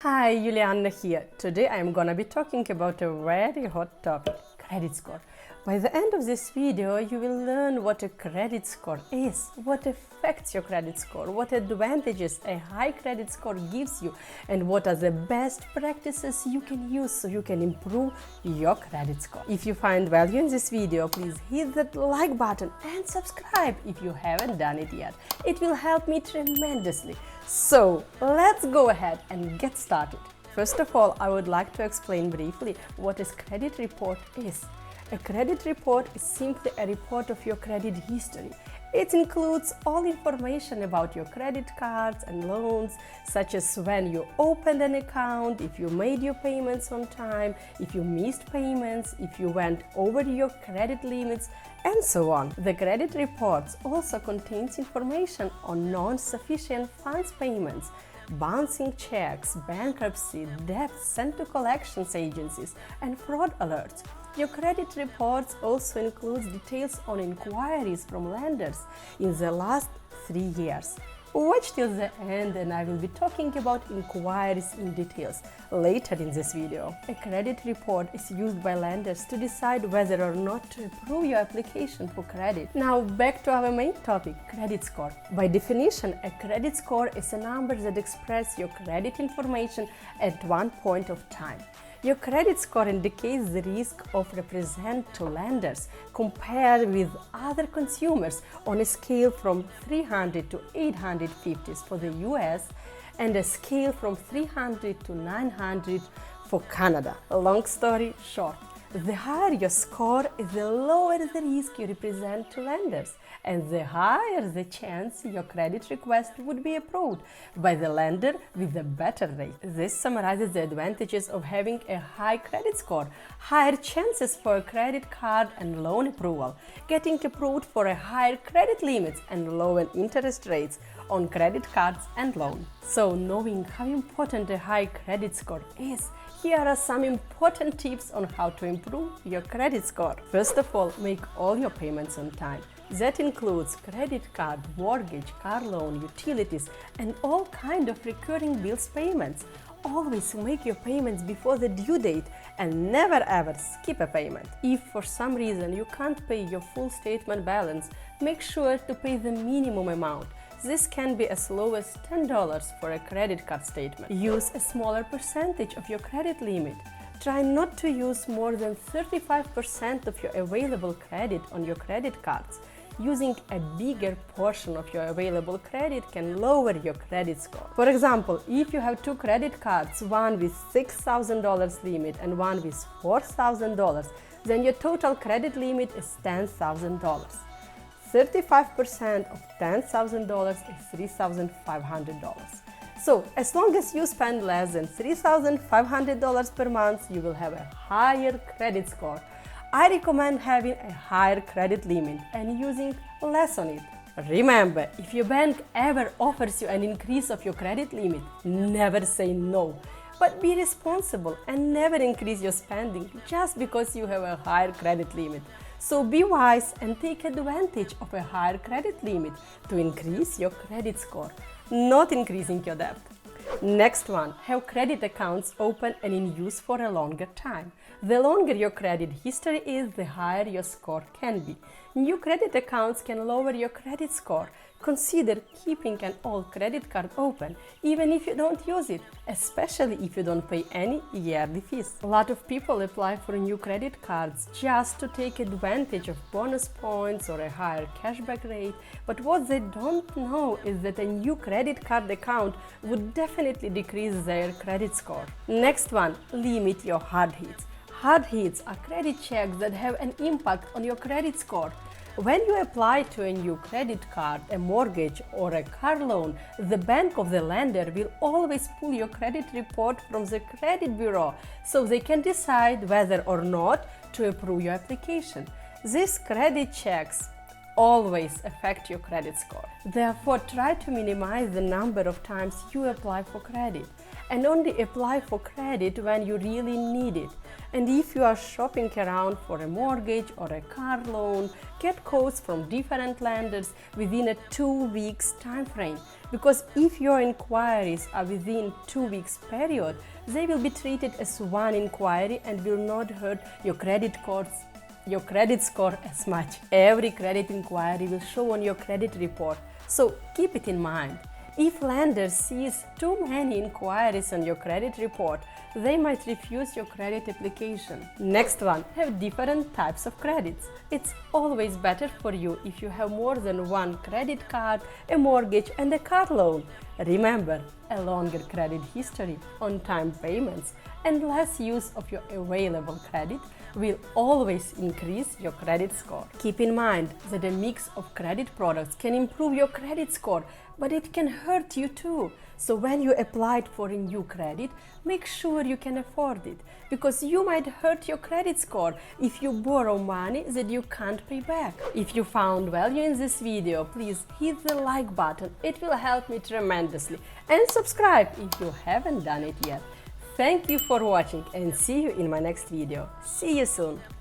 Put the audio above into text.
Hi, Yulianna here. Today I am gonna be talking about a very hot topic, credit score. By the end of this video, you will learn what a credit score is, what affects your credit score, what advantages a high credit score gives you, and what are the best practices you can use so you can improve your credit score. If you find value in this video, please hit that like button and subscribe if you haven't done it yet. It will help me tremendously. So, let's go ahead and get started. First of all, I would like to explain briefly what a credit report is. A credit report is simply a report of your credit history. It includes all information about your credit cards and loans, such as when you opened an account, if you made your payments on time, if you missed payments, if you went over your credit limits, and so on. The credit reports also contains information on non-sufficient funds payments, bouncing checks, bankruptcy, debts sent to collections agencies, and fraud alerts. Your credit reports also include details on inquiries from lenders in the last 3 years. Watch till the end and I will be talking about inquiries in details later in this video. A credit report is used by lenders to decide whether or not to approve your application for credit. Now back to our main topic, credit score. By definition, a credit score is a number that expresses your credit information at one point of time. Your credit score indicates the risk of represent to lenders compared with other consumers on a scale from 300 to 850 for the US and a scale from 300 to 900 for Canada. Long story short, the higher your score, the lower the risk you represent to lenders, and the higher the chance your credit request would be approved by the lender with a better rate. This summarizes the advantages of having a high credit score: higher chances for a credit card and loan approval, getting approved for a higher credit limits, and lower interest rates on credit cards and loans. So, knowing how important a high credit score is, here are some important tips on how to improve your credit score. First of all, make all your payments on time. That includes credit card, mortgage, car loan, utilities, and all kind of recurring bills payments. Always make your payments before the due date and never ever skip a payment. If for some reason you can't pay your full statement balance, make sure to pay the minimum amount. This can be as low as $10 for a credit card statement. Use a smaller percentage of your credit limit. Try not to use more than 35% of your available credit on your credit cards. Using a bigger portion of your available credit can lower your credit score. For example, if you have two credit cards, one with $6,000 limit and one with $4,000, then your total credit limit is $10,000. 35% of $10,000 is $3,500. So, as long as you spend less than $3,500 per month, you will have a higher credit score. I recommend having a higher credit limit and using less on it. Remember, if your bank ever offers you an increase of your credit limit, never say no. But be responsible and never increase your spending just because you have a higher credit limit. So be wise and take advantage of a higher credit limit to increase your credit score, not increasing your debt. Next one, have credit accounts open and in use for a longer time. The longer your credit history is, the higher your score can be. New credit accounts can lower your credit score. Consider keeping an old credit card open, even if you don't use it, especially if you don't pay any yearly fees. A lot of people apply for new credit cards just to take advantage of bonus points or a higher cashback rate, but what they don't know is that a new credit card account would definitely decrease their credit score. Next one, limit your hard hits. Hard hits are credit checks that have an impact on your credit score. When you apply to a new credit card, a mortgage, or a car loan, the bank of the lender will always pull your credit report from the credit bureau so they can decide whether or not to approve your application. These credit checks always affect your credit score. Therefore, try to minimize the number of times you apply for credit and only apply for credit when you really need it. And if you are shopping around for a mortgage or a car loan, get quotes from different lenders within a 2 weeks time frame. Because if your inquiries are within 2 weeks period, they will be treated as one inquiry and will not hurt your credit score as much. Every credit inquiry will show on your credit report, so keep it in mind. If lender sees too many inquiries on your credit report, they might refuse your credit application. Next one, have different types of credits. It's always better for you if you have more than one credit card, a mortgage and a car loan. Remember, a longer credit history, on-time payments and less use of your available credit will always increase your credit score. Keep in mind that a mix of credit products can improve your credit score, but it can hurt you too. So when you applied for a new credit, make sure you can afford it, because you might hurt your credit score if you borrow money that you can't pay back. If you found value in this video, please hit the like button. It will help me tremendously. And subscribe if you haven't done it yet. Thank you for watching and see you in my next video. See you soon!